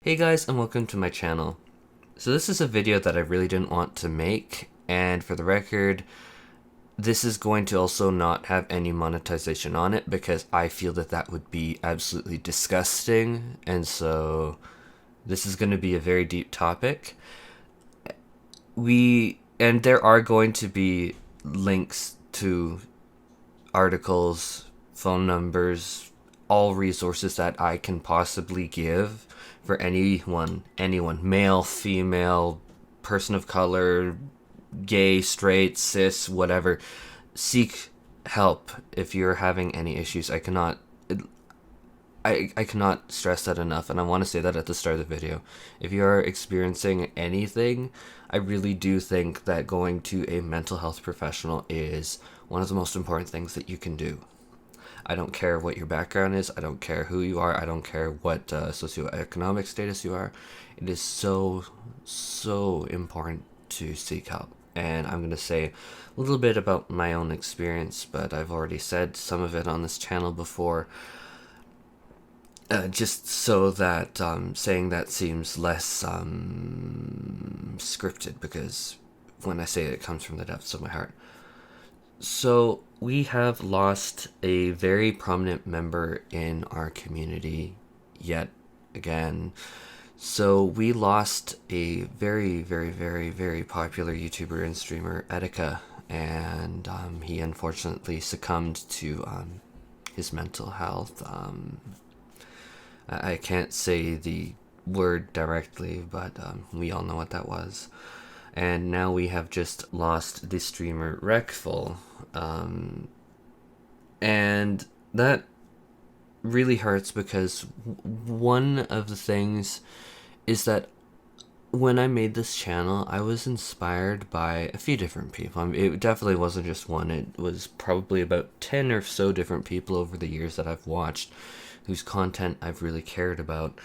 Hey guys, and welcome to my channel. So this is a video that I really didn't want to make, and for the record, this is going to also not have any monetization on it because I feel that that would be absolutely disgusting, and so this is going to be a very deep topic. And there are going to be links to articles, phone numbers, all resources that I can possibly give for anyone, male, female, person of color, gay, straight, cis, whatever. Seek help if you're having any issues. I cannot stress that enough, and I want to say that at the start of the video. If you are experiencing anything, I really do think that going to a mental health professional is one of the most important things that you can do. I don't care what your background is. I don't care who you are. I don't care what socioeconomic status you are. It is so important to seek help. And I'm going to say a little bit about my own experience, but I've already said some of it on this channel before. Just so that saying that seems less scripted, because when I say it, it comes from the depths of my heart. So, we have lost a very prominent member in our community yet again. So, we lost a very popular YouTuber and streamer, Etika, and he unfortunately succumbed to his mental health. I can't say the word directly, but we all know what that was. And now we have just lost the streamer Reckful. And that really hurts because one of the things is that when I made this channel, I was inspired by a few different people. I mean, it definitely wasn't just one. It was probably about 10 or so different people over the years that I've watched whose content I've really cared about.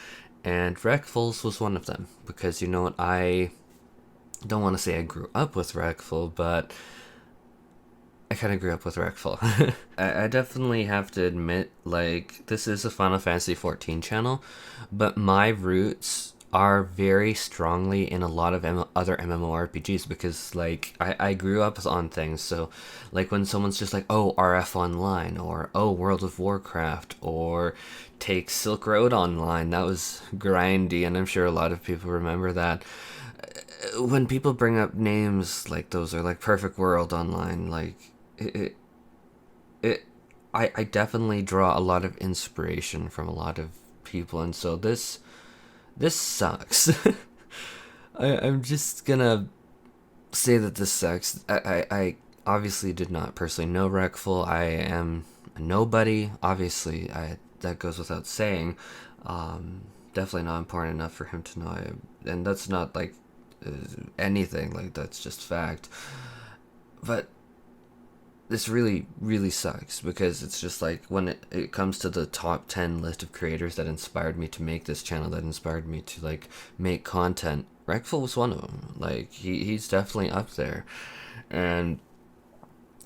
And Reckful's was one of them because, you know what, I don't want to say I grew up with Reckful, but I kind of grew up with Reckful. I definitely have to admit, like, this is a Final Fantasy XIV channel, but my roots are very strongly in a lot of other MMORPGs because, like, I grew up on things. So, like, when someone's just like, oh, RF Online, or oh, World of Warcraft, or take Silk Road Online, that was grindy, and I'm sure a lot of people remember that. When people bring up names like those, or like Perfect World Online, like it, it I definitely draw a lot of inspiration from a lot of people, and so this sucks. I'm just gonna say that this sucks. I obviously did not personally know Reckful. I am a nobody. Obviously, that goes without saying. Definitely not important enough for him to know. And that's not like anything. Like, that's just fact. But this really sucks because it's just like when it comes to the top 10 list of creators that inspired me to make this channel, that inspired me to like make content, Reckful was one of them. Like, he's definitely up there. And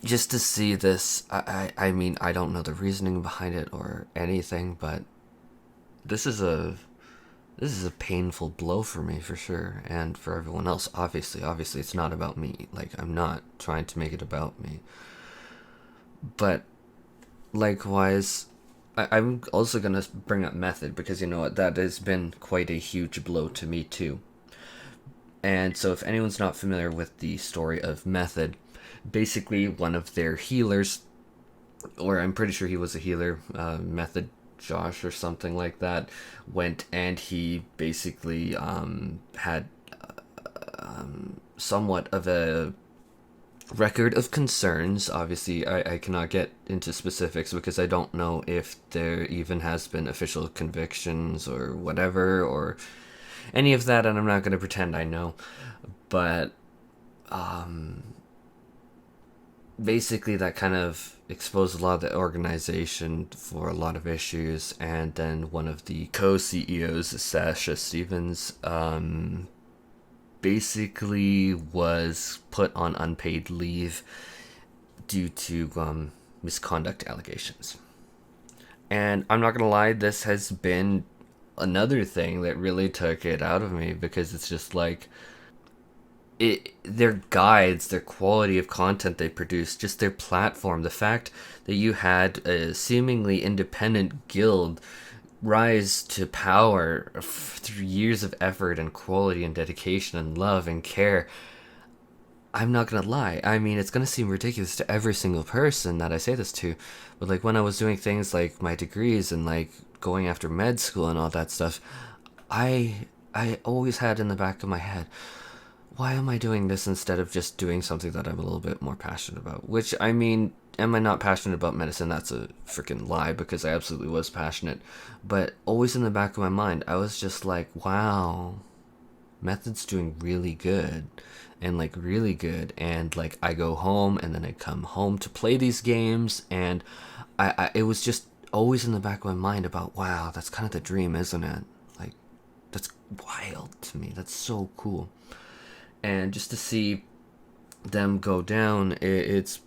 just to see this, I mean, I don't know the reasoning behind it or anything, but this is a painful blow for me, for sure, and for everyone else. Obviously it's not about me. Like, I'm not trying to make it about me. But likewise, I'm also gonna bring up Method because, you know what, that has been quite a huge blow to me too. And so if anyone's not familiar with the story of Method, basically one of their healers, or I'm pretty sure he was a healer, Method Josh or something like that, went and he basically had somewhat of a record of concerns. Obviously, I cannot get into specifics because I don't know if there even has been official convictions or whatever, or any of that, and I'm not going to pretend I know. But basically that kind of exposed a lot of the organization for a lot of issues, and then one of the co-CEOs, Sasha Stevens, basically was put on unpaid leave due to misconduct allegations. And I'm not gonna lie, this has been another thing that really took it out of me, because it's just like their guides, their quality of content they produce, just their platform, the fact that you had a seemingly independent guild rise to power through years of effort and quality and dedication and love and care. I'm not gonna lie. I mean, it's gonna seem ridiculous to every single person that I say this to, but like when I was doing things like my degrees and like going after med school and all that stuff, I always had in the back of my head, why am I doing this instead of just doing something that I'm a little bit more passionate about? Which, I mean, am I not passionate about medicine? That's a freaking lie, because I absolutely was passionate. But always in the back of my mind, I was just like, wow, method's doing really good. And like really good. And like I go home and then I come home to play these games, and it was just always in the back of my mind about, wow, that's kind of the dream, isn't it? Like, that's wild to me. That's so cool. And just to see them go down, it's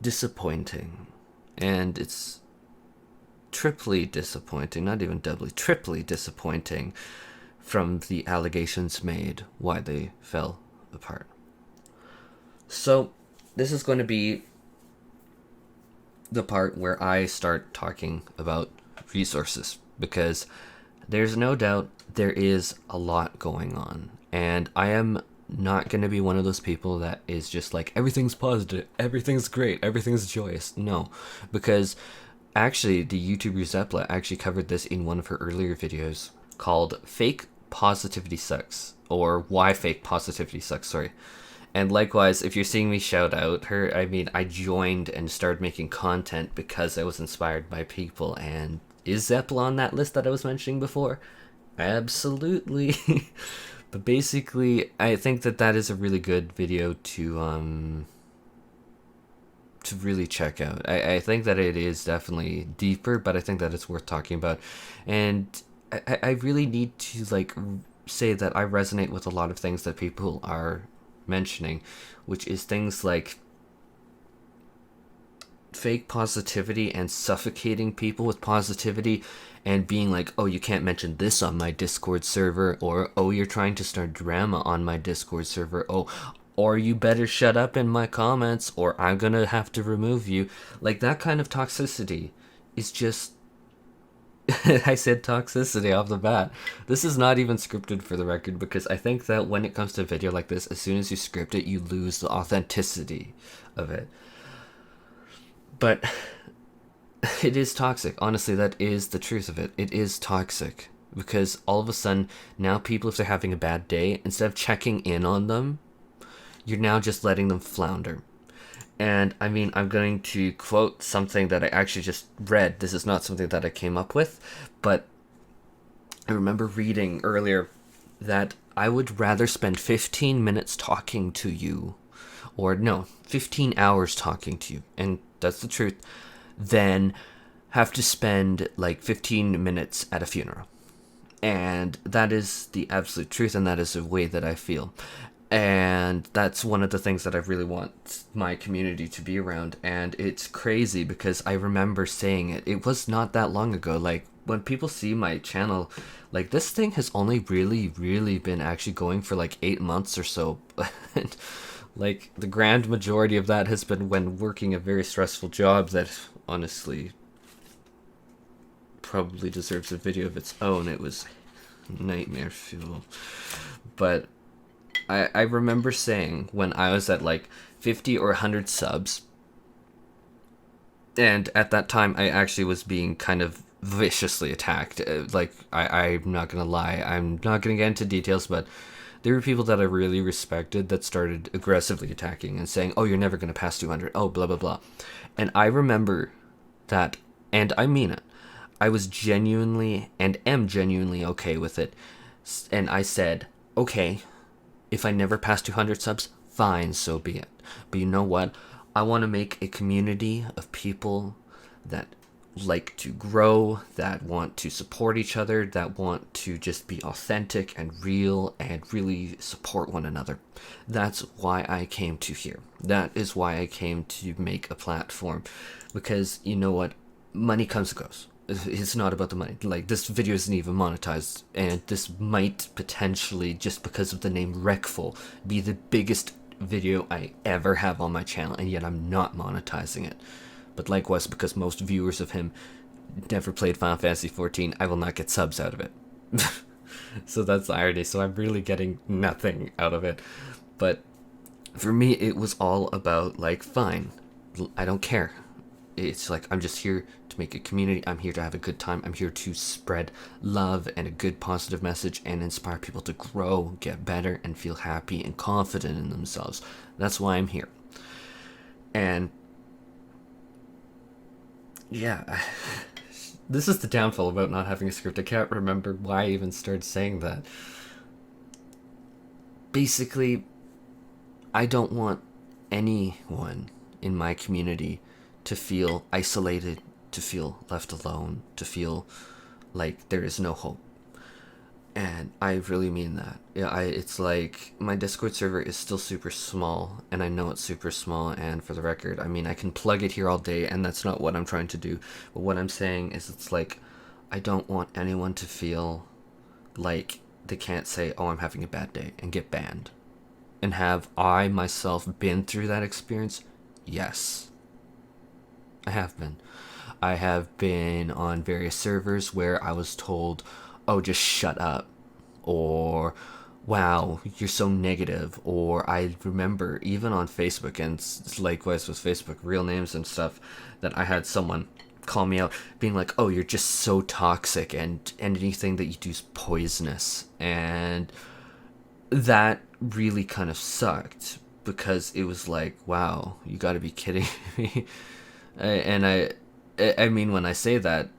disappointing. And it's triply disappointing, not even doubly, triply disappointing from the allegations made why they fell apart. So this is going to be the part where I start talking about resources, because there's no doubt there is a lot going on. And I am not going to be one of those people that is just like, everything's positive, everything's great, everything's joyous. No, because actually the YouTuber Zeppla actually covered this in one of her earlier videos called Fake Positivity Sucks, or Why Fake Positivity Sucks, sorry. And likewise, if you're seeing me shout out her, I mean, I joined and started making content because I was inspired by people. And is Zeppla on that list that I was mentioning before? Absolutely. But basically, I think that is a really good video to really check out. I think that it is definitely deeper, but I think that it's worth talking about. And I really need to like say that I resonate with a lot of things that people are mentioning, which is things like fake positivity and suffocating people with positivity, and being like, oh, you can't mention this on my Discord server, or oh, you're trying to start drama on my Discord server, oh, or you better shut up in my comments or I'm gonna have to remove you. Like, that kind of toxicity is just I said toxicity off the bat. This is not even scripted, for the record, because I think that when it comes to a video like this, as soon as you script it, you lose the authenticity of it. But it is toxic. Honestly, that is the truth of it. It is toxic. Because all of a sudden, now people, if they're having a bad day, instead of checking in on them, you're now just letting them flounder. And I mean, I'm going to quote something that I actually just read. This is not something that I came up with, but I remember reading earlier that I would rather spend 15 minutes talking to you, or no, 15 hours talking to you, and that's the truth, than have to spend like 15 minutes at a funeral. And that is the absolute truth, and that is the way that I feel. And that's one of the things that I really want my community to be around. And it's crazy because I remember saying it. It was not that long ago. Like, when people see my channel, like, this thing has only really been actually going for like 8 months or so. And like, the grand majority of that has been when working a very stressful job that honestly probably deserves a video of its own. It was nightmare fuel. But I remember saying, when I was at like 50 or 100 subs, and at that time I actually was being kind of viciously attacked. Like, I'm not gonna lie, I'm not gonna get into details, but there were people that I really respected that started aggressively attacking and saying, oh, you're never gonna pass 200, oh, blah blah blah. And I remember that, and I mean it, I was genuinely, and am genuinely okay with it. And I said, okay, if I never pass 200 subs, fine, so be it. But you know what? I want to make a community of people that like to grow, that want to support each other, that want to just be authentic and real and really support one another. That's why I came to here. That is why I came to make a platform. Because, you know what? Money comes and goes. It's not about the money. Like, this video isn't even monetized, and this might potentially, just because of the name Reckful, be the biggest video I ever have on my channel, and yet I'm not monetizing it. But likewise, because most viewers of him never played Final Fantasy XIV, I will not get subs out of it. So that's the irony. So I'm really getting nothing out of it. But for me, it was all about, like, fine, I don't care. It's like, I'm just here to make a community. I'm here to have a good time. I'm here to spread love and a good positive message and inspire people to grow, get better, and feel happy and confident in themselves. That's why I'm here. And yeah, this is the downfall about not having a script. I can't remember why I even started saying that. Basically, I don't want anyone in my community to feel isolated, to feel left alone, to feel like there is no hope. And I really mean that. Yeah, it's like, my Discord server is still super small, and I know it's super small, and for the record, I mean, I can plug it here all day, and that's not what I'm trying to do. But what I'm saying is, it's like, I don't want anyone to feel like they can't say, oh, I'm having a bad day, and get banned. And have I myself been through that experience? Yes. I have been. I have been on various servers where I was told, oh, just shut up. Or, wow, you're so negative. Or I remember even on Facebook, and likewise with Facebook, real names and stuff, that I had someone call me out, being like, oh, you're just so toxic, and anything that you do is poisonous. And that really kind of sucked, because it was like, wow, you gotta be kidding me. And I mean, when I say that,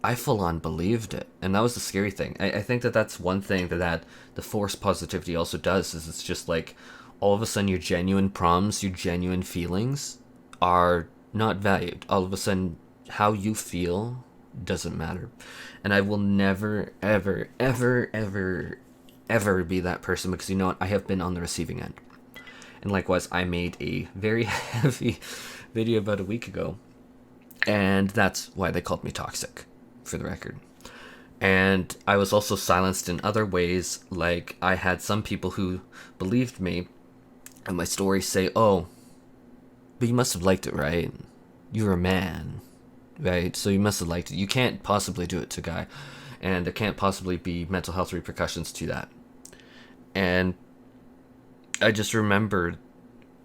I full on believed it, and that was the scary thing. I think that that's one thing that the forced positivity also does, is it's just like, all of a sudden your genuine problems, your genuine feelings are not valued. All of a sudden, how you feel doesn't matter. And I will never, ever, ever, ever, ever be that person, because you know what? I have been on the receiving end. And likewise, I made a very heavy video about a week ago, and that's why they called me toxic, for the record. And I was also silenced in other ways. Like, I had some people who believed me and my story say, oh, but you must have liked it, right? You're a man, right? So you must have liked it. You can't possibly do it to a guy, and there can't possibly be mental health repercussions to that. And I just remembered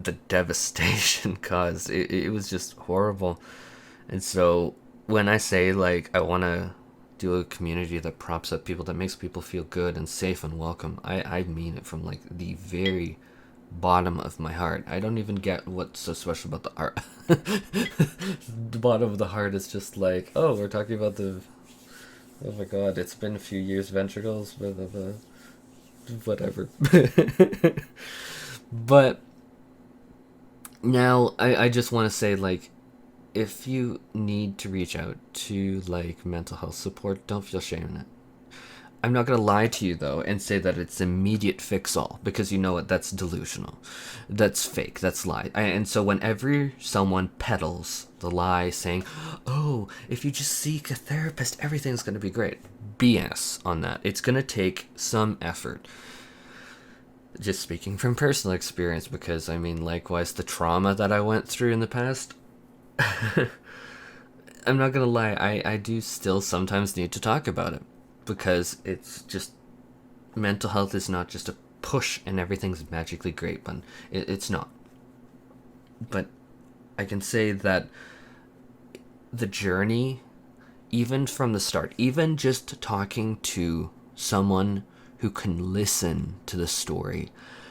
the devastation caused. It was just horrible. And so when I say, like, I want to do a community that props up people, that makes people feel good and safe and welcome, I mean it from, like, the very bottom of my heart. I don't even get what's so special about the art. The bottom of the heart is just like, oh, we're talking about the, oh my god, it's been a few years, ventricles, blah, blah, blah. Whatever. But now I just want to say, like, if you need to reach out to, like, mental health support, don't feel shame in it. I'm not going to lie to you, though, and say that it's immediate fix-all, because you know what? That's delusional. That's fake. That's lie. And so whenever someone peddles the lie saying, oh, if you just seek a therapist, everything's going to be great. BS on that. It's going to take some effort. Just speaking from personal experience, because, I mean, likewise, the trauma that I went through in the past, I'm not going to lie, I do still sometimes need to talk about it. Because it's just, mental health is not just a push and everything's magically great, but it's not. But I can say that the journey, even from the start, even just talking to someone who can listen to the story,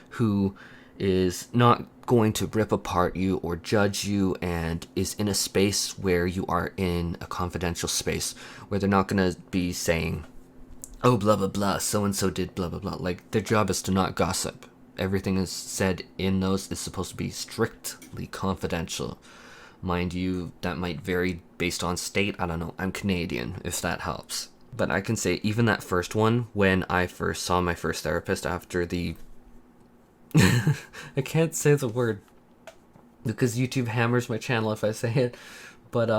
who is not going to rip apart you or judge you, and is in a space where you are in a confidential space, where they're not going to be saying, oh, blah, blah, blah, so-and-so did blah, blah, blah. Like, their job is to not gossip. Everything is said in those is supposed to be strictly confidential. Mind you, that might vary based on state. I don't know. I'm Canadian, if that helps. But I can say, even that first one, when I first saw my first therapist after the... I can't say the word, because YouTube hammers my channel if I say it. But,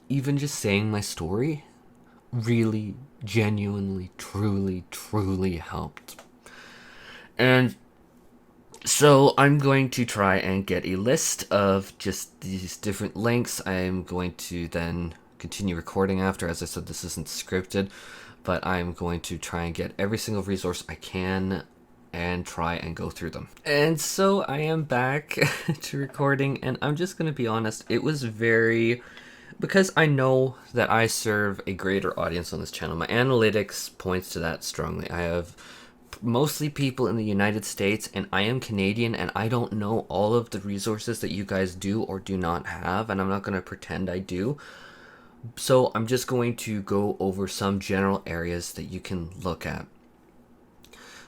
even just saying my story really, genuinely, truly helped. And so I'm going to try and get a list of just these different links. I'm going to then continue recording after. As I said, this isn't scripted, but I'm going to try and get every single resource I can and try and go through them. And so I am back to recording, and I'm just going to be honest, it was very... because I know that I serve a greater audience on this channel. My analytics points to that strongly. I have mostly people in the United States, and I am Canadian, and I don't know all of the resources that you guys do or do not have, and I'm not going to pretend I do. So I'm just going to go over some general areas that you can look at.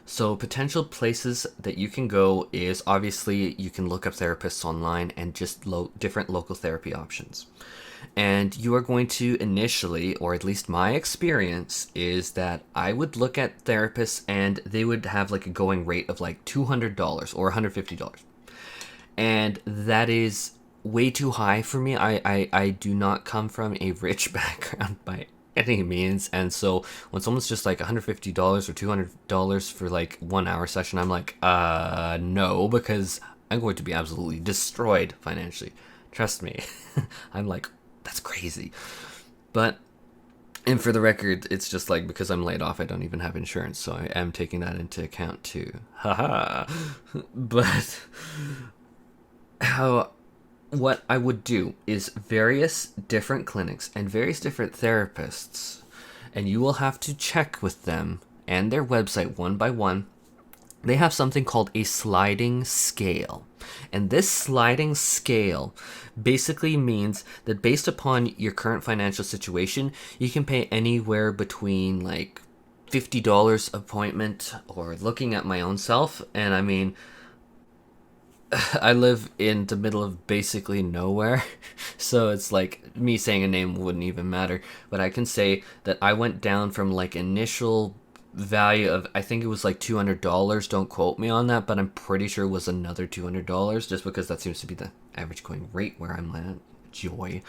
So potential places that you can go is, obviously, you can look up therapists online and just different local therapy options. And you are going to initially, or at least my experience, is that I would look at therapists and they would have like a going rate of like $200 or $150. And that is way too high for me. I do not come from a rich background by any means. And so when someone's just like $150 or $200 for like 1 hour session, I'm like, no, because I'm going to be absolutely destroyed financially. Trust me. I'm like, that's crazy. But, and for the record, it's just like, because I'm laid off, I don't even have insurance, so I am taking that into account too. Haha. But what I would do is various different clinics and various different therapists, and you will have to check with them and their website one by one. They have something called a sliding scale. And this sliding scale basically means that based upon your current financial situation, you can pay anywhere between like $50 appointment, or looking at my own self. And I mean, I live in the middle of basically nowhere. So it's like me saying a name wouldn't even matter. But I can say that I went down from like initial value of, I think it was like $200, don't quote me on that, but I'm pretty sure it was another $200, just because that seems to be the average going rate where I'm at. Joy.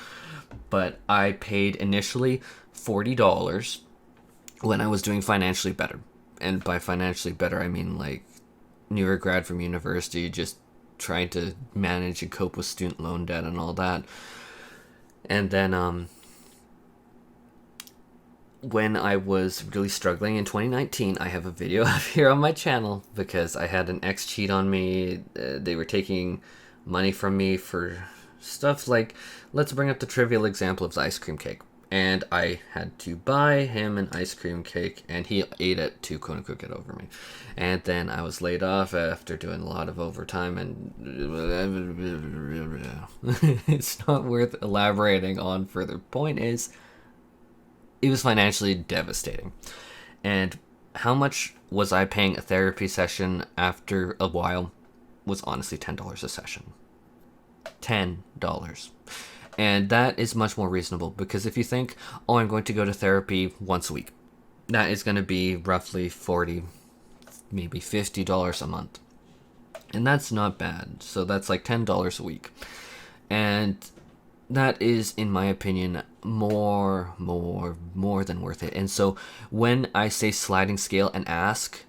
But I paid initially $40 when I was doing financially better. And by financially better, I mean like newer grad from university, just trying to manage and cope with student loan debt and all that. And then when I was really struggling in 2019, I have a video up here on my channel because I had an ex cheat on me. They were taking money from me for stuff like, let's bring up the trivial example of the ice cream cake. And I had to buy him an ice cream cake, and he ate it to quote unquote get over me. And then I was laid off after doing a lot of overtime, and it's not worth elaborating on further. Point is, it was financially devastating. And how much was I paying a therapy session after a while was honestly $10 a session. $10. And that is much more reasonable, because if you think, oh, I'm going to go to therapy once a week, that is going to be roughly $40, maybe $50 a month. And that's not bad. So that's like $10 a week. And that is, in my opinion, more than worth it. And so when I say sliding scale and ask,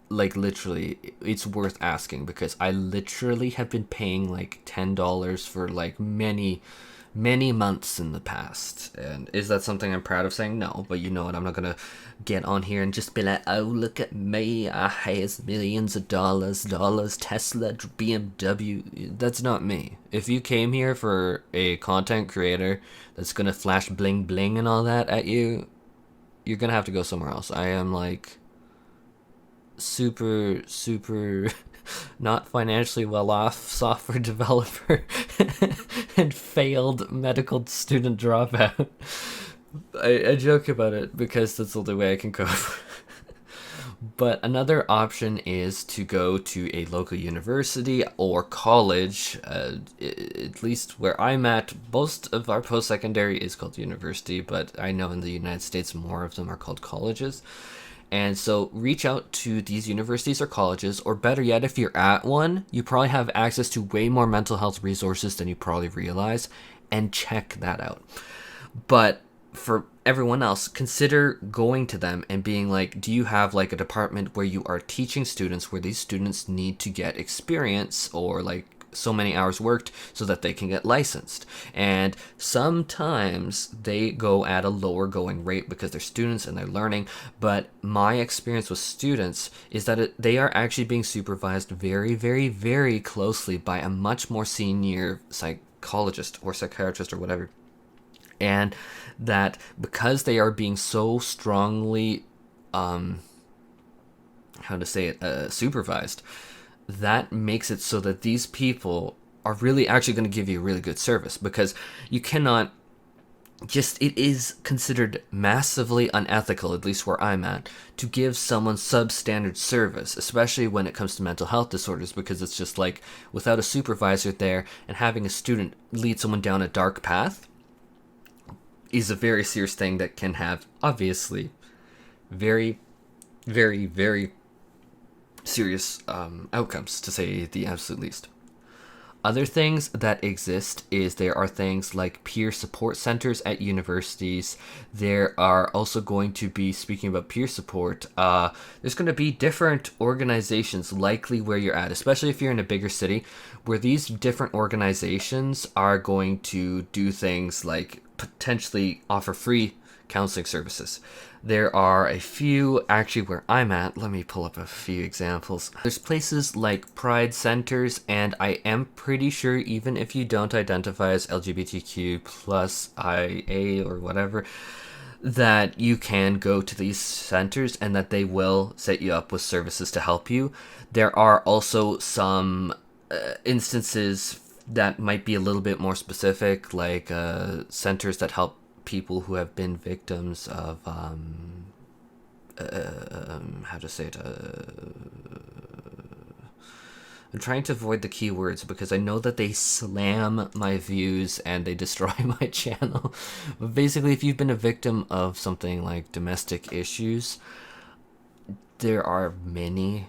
like literally, it's worth asking, because I literally have been paying like $10 for like many months in the past. And is that something I'm proud of saying? No, but you know what, I'm not gonna get on here and just be like, oh, look at me, I has millions of dollars, Tesla, BMW. That's not me. If you came here for a content creator that's gonna flash bling bling and all that at you, you're gonna have to go somewhere else. I am like super not financially well off software developer and failed medical student dropout. I joke about it because that's the only way I can cope. But another option is to go to a local university or college. At least where I'm at, most of our post-secondary is called university, but I know in the United States more of them are called colleges. And so reach out to these universities or colleges, or better yet, if you're at one, you probably have access to way more mental health resources than you probably realize, and check that out. But for everyone else, consider going to them and being like, do you have like a department where you are teaching students, where these students need to get experience or like so many hours worked so that they can get licensed? And sometimes they go at a lower going rate because they're students and they're learning. But my experience with students is that they are actually being supervised very, very, very closely by a much more senior psychologist or psychiatrist or whatever. And that because they are being so strongly, supervised, that makes it so that these people are really actually going to give you a really good service, because you cannot just, it is considered massively unethical, at least where I'm at, to give someone substandard service, especially when it comes to mental health disorders, because it's just like, without a supervisor there and having a student lead someone down a dark path is a very serious thing that can have, obviously, very, very, very serious outcomes, to say the absolute least. Other things that exist is there are things like peer support centers at universities. There are also going to be, speaking about peer support, there's going to be different organizations likely where you're at, especially if you're in a bigger city, where these different organizations are going to do things like potentially offer free counseling services. There are a few, actually, where I'm at. Let me pull up a few examples. There's places like Pride Centers, and I am pretty sure even if you don't identify as LGBTQ plus IA or whatever, that you can go to these centers and that they will set you up with services to help you. There are also some instances that might be a little bit more specific, like centers that help people who have been victims of how to say it, I'm trying to avoid the keywords because I know that they slam my views and they destroy my channel. But basically, if you've been a victim of something like domestic issues, there are many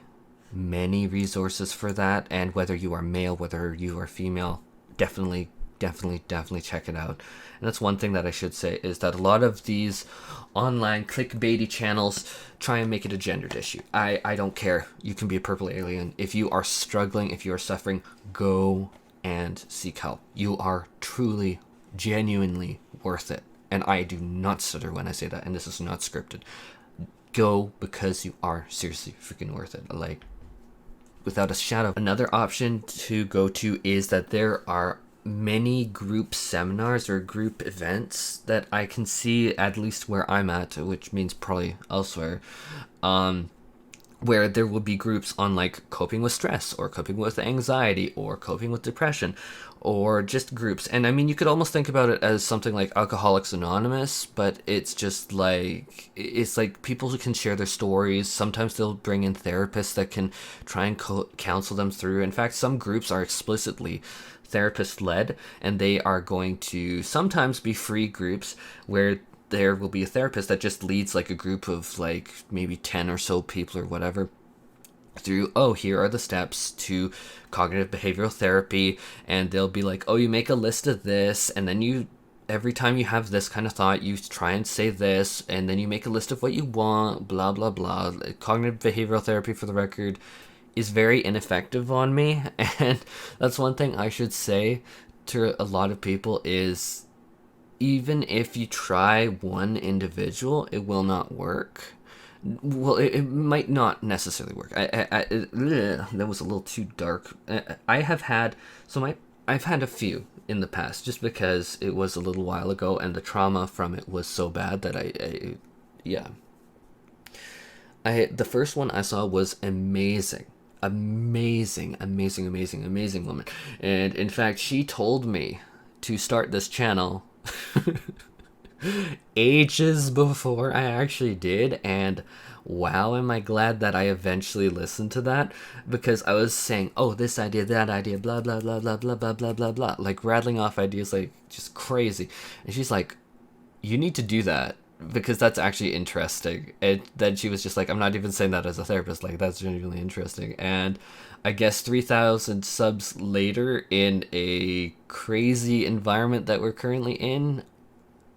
resources for that. And whether you are male, whether you are female, definitely check it out. And that's one thing that I should say, is that a lot of these online clickbaity channels try and make it a gendered issue. I don't care. You can be a purple alien. If you are struggling, if you are suffering, go and seek help. You are truly, genuinely worth it. And I do not stutter when I say that, and this is not scripted. Go, because you are seriously freaking worth it. Like, without a shadow. Another option to go to is that there are many group seminars or group events that I can see, at least where I'm at, which means probably elsewhere, where there will be groups on like coping with stress or coping with anxiety or coping with depression, or just groups. And I mean, you could almost think about it as something like Alcoholics Anonymous, but it's just like, it's like people who can share their stories. Sometimes they'll bring in therapists that can try and counsel them through. In fact, some groups are explicitly therapist led, and they are going to sometimes be free groups where there will be a therapist that just leads like a group of like maybe 10 or so people or whatever through, oh, here are the steps to cognitive behavioral therapy. And they'll be like, oh, you make a list of this, and then you, every time you have this kind of thought, you try and say this, and then you make a list of what you want, blah blah blah. Cognitive behavioral therapy, for the record, is very ineffective on me. And that's one thing I should say to a lot of people, is even if you try one individual, it will not work. Well, it might not necessarily work. That was a little too dark. I've had a few in the past, just because it was a little while ago and the trauma from it was so bad that the first one I saw was amazing woman. And in fact, she told me to start this channel ages before I actually did. And wow, am I glad that I eventually listened to that, because I was saying, oh, this idea, that idea, blah blah blah blah blah blah blah blah blah, like rattling off ideas like just crazy. And she's like, you need to do that, because that's actually interesting. And then she was just like, I'm not even saying that as a therapist, like that's genuinely interesting. And I guess 3,000 subs later, in a crazy environment that we're currently in,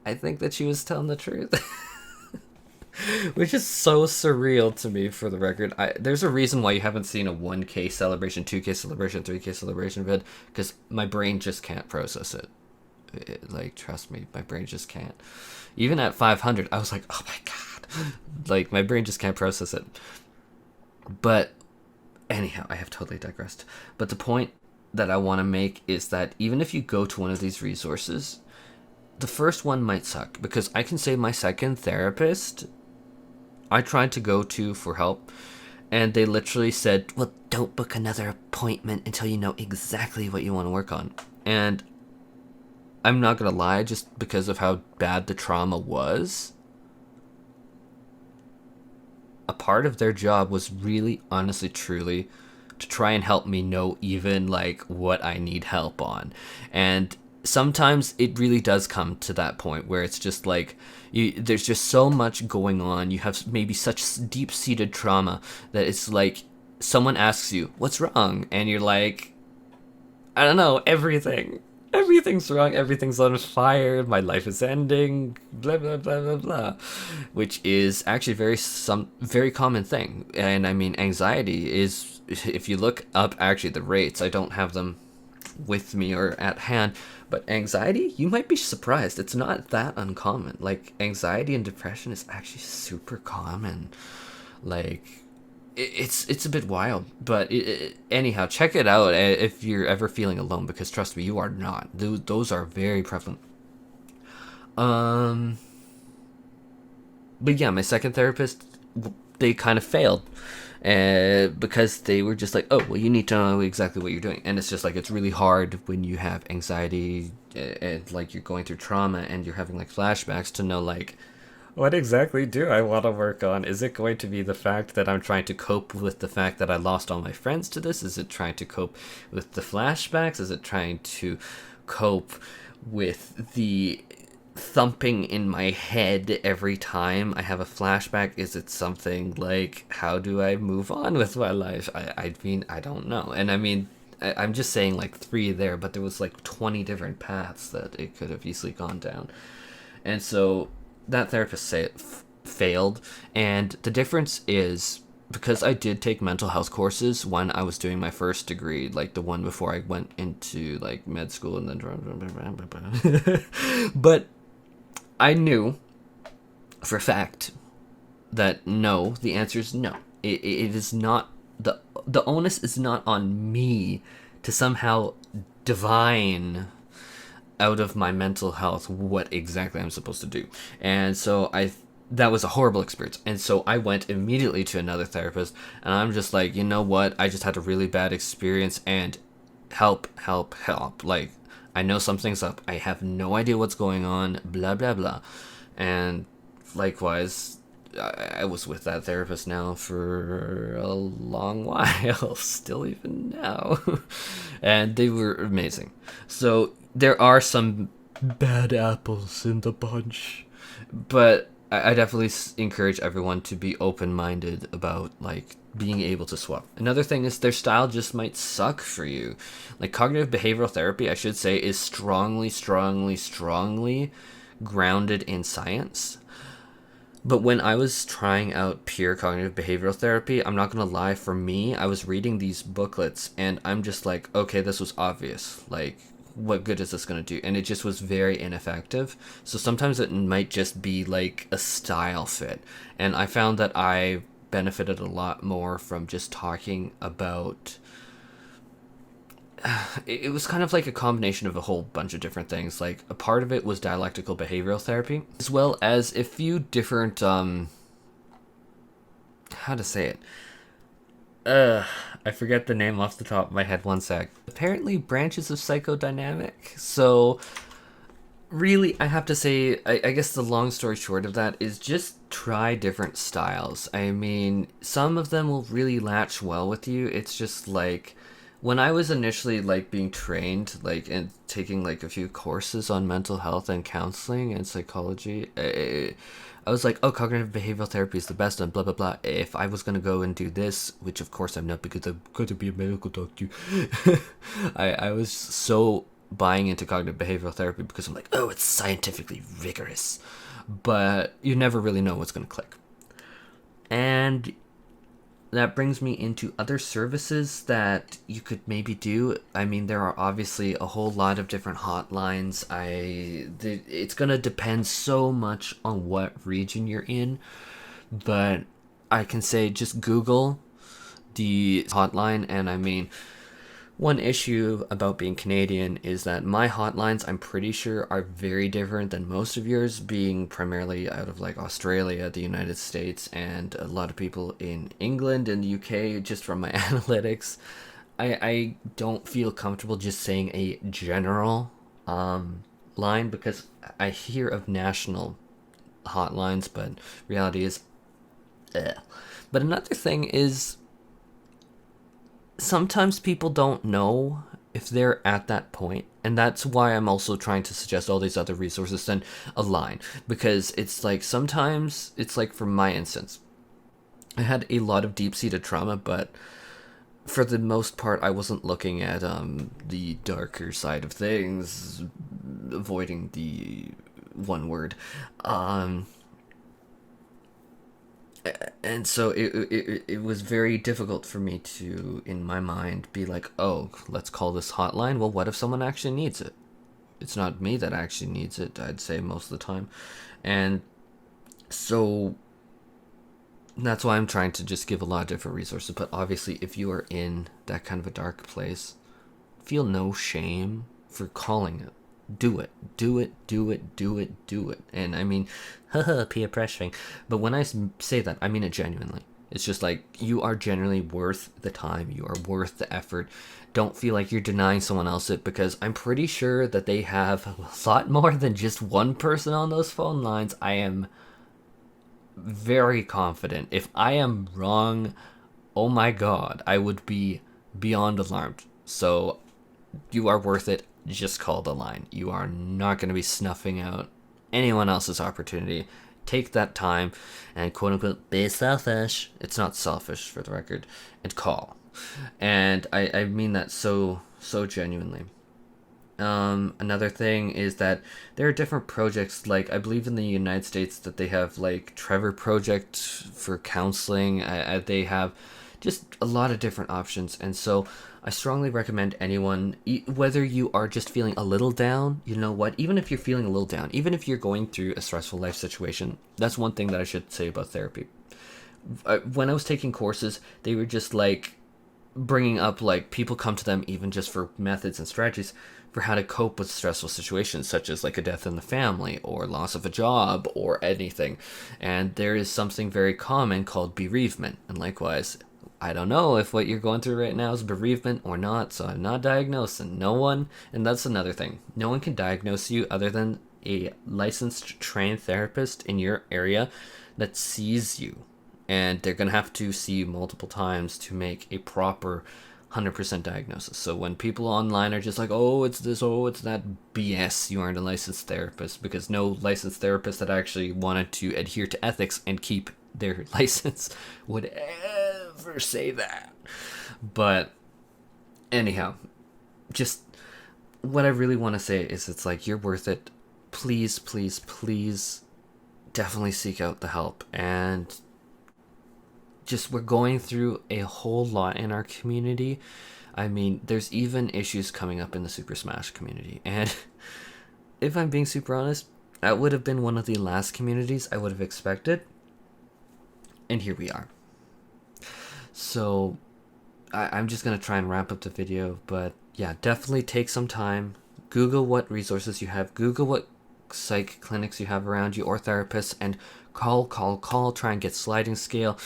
I think that she was telling the truth. Which is so surreal to me, for the record. There's a reason why you haven't seen a 1K celebration, 2K celebration, 3K celebration vid, because my brain just can't process it. Like, trust me, my brain just can't. Even at 500, I was like, oh my god. Like, my brain just can't process it. But anyhow, I have totally digressed. But the point that I want to make is that even if you go to one of these resources, the first one might suck, because I can say my second therapist I tried to go to for help, and they literally said, well, don't book another appointment until you know exactly what you want to work on. And I'm not gonna lie, just because of how bad the trauma was, a part of their job was really, honestly, truly to try and help me know even like what I need help on. And sometimes it really does come to that point where it's just like there's just so much going on. You have maybe such deep-seated trauma that it's like someone asks you, what's wrong? And you're like, I don't know, everything. Everything's wrong, everything's on fire, my life is ending, blah blah blah blah blah. Which is actually very common thing. And I mean, anxiety is, if you look up actually the rates, I don't have them with me or at hand, but anxiety, you might be surprised, it's not that uncommon. Like, anxiety and depression is actually super common. Like, it's a bit wild, but anyhow, check it out if you're ever feeling alone, because trust me, you are not. Those are very prevalent. But yeah, my second therapist, they kind of failed, because they were just like, oh, well, you need to know exactly what you're doing. And it's just like, it's really hard when you have anxiety, and like you're going through trauma and you're having like flashbacks, to know like, what exactly do I want to work on? Is it going to be the fact that I'm trying to cope with the fact that I lost all my friends to this? Is it trying to cope with the flashbacks? Is it trying to cope with the thumping in my head every time I have a flashback? Is it something like, how do I move on with my life? I mean, I don't know. And I mean, I'm just saying like 3 there, but there was like 20 different paths that it could have easily gone down. And so that therapist failed, and the difference is, because I did take mental health courses when I was doing my first degree, like the one before I went into like med school, and then but I knew for a fact that no, the answer is no. It is not, the onus is not on me to somehow divine out of my mental health what exactly I'm supposed to do. And so that was a horrible experience. And so I went immediately to another therapist, and I'm just like, you know what? I just had a really bad experience, and help. Like, I know something's up. I have no idea what's going on, blah, blah, blah. And likewise, I was with that therapist now for a long while, still even now. And they were amazing. So there are some bad apples in the bunch, but I definitely encourage everyone to be open-minded about like being able to swap. Another thing is, their style just might suck for you. Like, cognitive behavioral therapy, I should say, is strongly grounded in science. But when I was trying out pure cognitive behavioral therapy, I'm not gonna lie, for me, I was reading these booklets and I'm just like, okay, this was obvious. Like, what good is this gonna do? And it just was very ineffective. So sometimes it might just be like a style fit. And I found that I benefited a lot more from just talking about, it was kind of like a combination of a whole bunch of different things. Like, a part of it was dialectical behavioral therapy, as well as a few different how to say it, I forget the name off the top of my head, one sec. Apparently branches of psychodynamic. So really, I have to say, I guess the long story short of that is just try different styles. I mean, some of them will really latch well with you. It's just like, when I was initially like being trained, like, and taking like a few courses on mental health and counseling and psychology, I was like, oh, cognitive behavioral therapy is the best, and blah blah blah. If I was gonna go and do this, which of course I'm not, because I'm going to be a medical doctor, I was so buying into cognitive behavioral therapy because I'm like, oh, it's scientifically rigorous, but you never really know what's going to click. And that brings me into other services that you could maybe do. I mean, there are obviously a whole lot of different hotlines. It's gonna depend so much on what region you're in, but I can say just Google the hotline, and I mean, one issue about being Canadian is that my hotlines, I'm pretty sure, are very different than most of yours, being primarily out of like Australia, the United States, and a lot of people in England and the UK, just from my analytics. I don't feel comfortable just saying a general line because I hear of national hotlines, but reality is, But another thing is sometimes people don't know if they're at that point, and that's why I'm also trying to suggest all these other resources than a line, because it's like sometimes it's like, for my instance, I had a lot of deep-seated trauma, but for the most part I wasn't looking at the darker side of things, avoiding the one word, and so it was very difficult for me to, in my mind, be like, oh, let's call this hotline. Well, what if someone actually needs it? It's not me that actually needs it, I'd say, most of the time. And so that's why I'm trying to just give a lot of different resources. But obviously, if you are in that kind of a dark place, feel no shame for calling it. Do it. Do it, do it, do it, do it. And I mean, haha, peer pressuring. But when I say that, I mean it genuinely. It's just like, you are generally worth the time. You are worth the effort. Don't feel like you're denying someone else it, because I'm pretty sure that they have a lot more than just one person on those phone lines. I am very confident. If I am wrong, oh my god, I would be beyond alarmed. So you are worth it. Just call the line. You are not going to be snuffing out anyone else's opportunity. Take that time and, quote unquote, be selfish. It's not selfish, for the record. And call. And I mean that so genuinely. Another thing is that there are different projects, like I believe in the United States that they have like Trevor Project for counseling. They have just a lot of different options, and so I strongly recommend anyone, whether you are just feeling a little down, you know what, even if you're feeling a little down, even if you're going through a stressful life situation, that's one thing that I should say about therapy. When I was taking courses, they were just like bringing up, like, people come to them even just for methods and strategies for how to cope with stressful situations, such as like a death in the family or loss of a job or anything. And there is something very common called bereavement. And likewise, I don't know if what you're going through right now is bereavement or not, so I'm not diagnosing no one. And that's another thing. No one can diagnose you other than a licensed trained therapist in your area that sees you. And they're going to have to see you multiple times to make a proper 100% diagnosis. So when people online are just like, oh, it's this, oh, it's that, BS, you aren't a licensed therapist, because no licensed therapist that actually wanted to adhere to ethics and keep their license would ever say that. But anyhow, just what I really want to say is, it's like, you're worth it. Please, please, please definitely seek out the help. And just, we're going through a whole lot in our community. I mean, there's even issues coming up in the Super Smash community. And if I'm being super honest, that would have been one of the last communities I would have expected. And here we are. So I'm just going to try and wrap up the video. But yeah, definitely take some time. Google what resources you have. Google what psych clinics you have around you, or therapists, and call. Try and get sliding scale.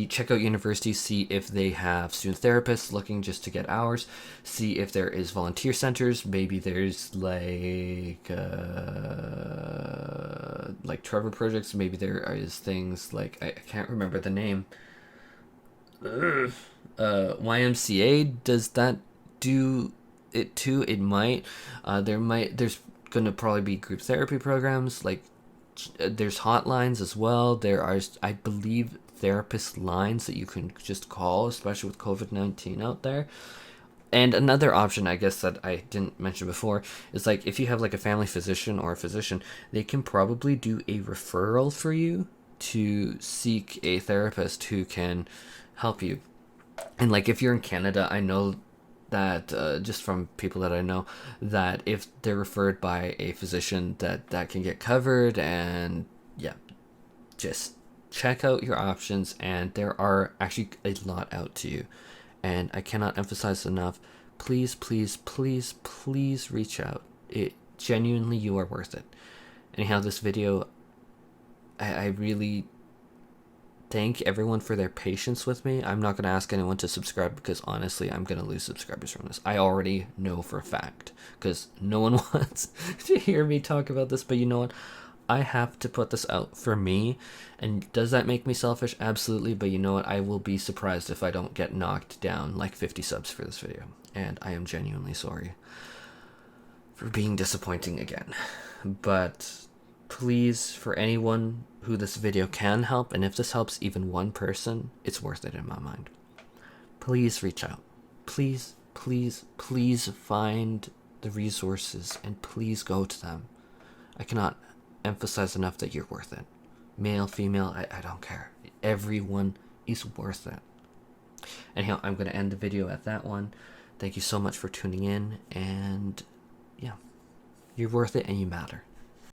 Check out universities, see if they have student therapists looking just to get hours. See if there is volunteer centers. Maybe there's like Trevor projects. Maybe there is things like, I can't remember the name. YMCA, does that do it too? It might. There's gonna probably be group therapy programs, like there's hotlines as well. There are, I believe, therapist lines that you can just call, especially with COVID-19 out there. And another option, I guess, that I didn't mention before is like if you have like a family physician or a physician, they can probably do a referral for you to seek a therapist who can help you. And like if you're in Canada, I know that just from people that I know, that if they're referred by a physician, that can get covered. And yeah, just check out your options, and there are actually a lot out to you. And I cannot emphasize enough, please, please, please, please reach out. It genuinely, you are worth it. Anyhow, this video, I really thank everyone for their patience with me. I'm not going to ask anyone to subscribe because honestly, I'm going to lose subscribers from this. I already know for a fact because no one wants to hear me talk about this. But you know what? I have to put this out for me. And does that make me selfish? Absolutely. But you know what? I will be surprised if I don't get knocked down like 50 subs for this video. And I am genuinely sorry for being disappointing again. But please, for anyone who this video can help, and if this helps even one person, it's worth it in my mind. Please reach out. Please, please, please find the resources and please go to them. I cannot emphasize enough that you're worth it. Male, female, I don't care. Everyone is worth it. Anyhow, I'm going to end the video at that one. Thank you so much for tuning in, and yeah, you're worth it and you matter.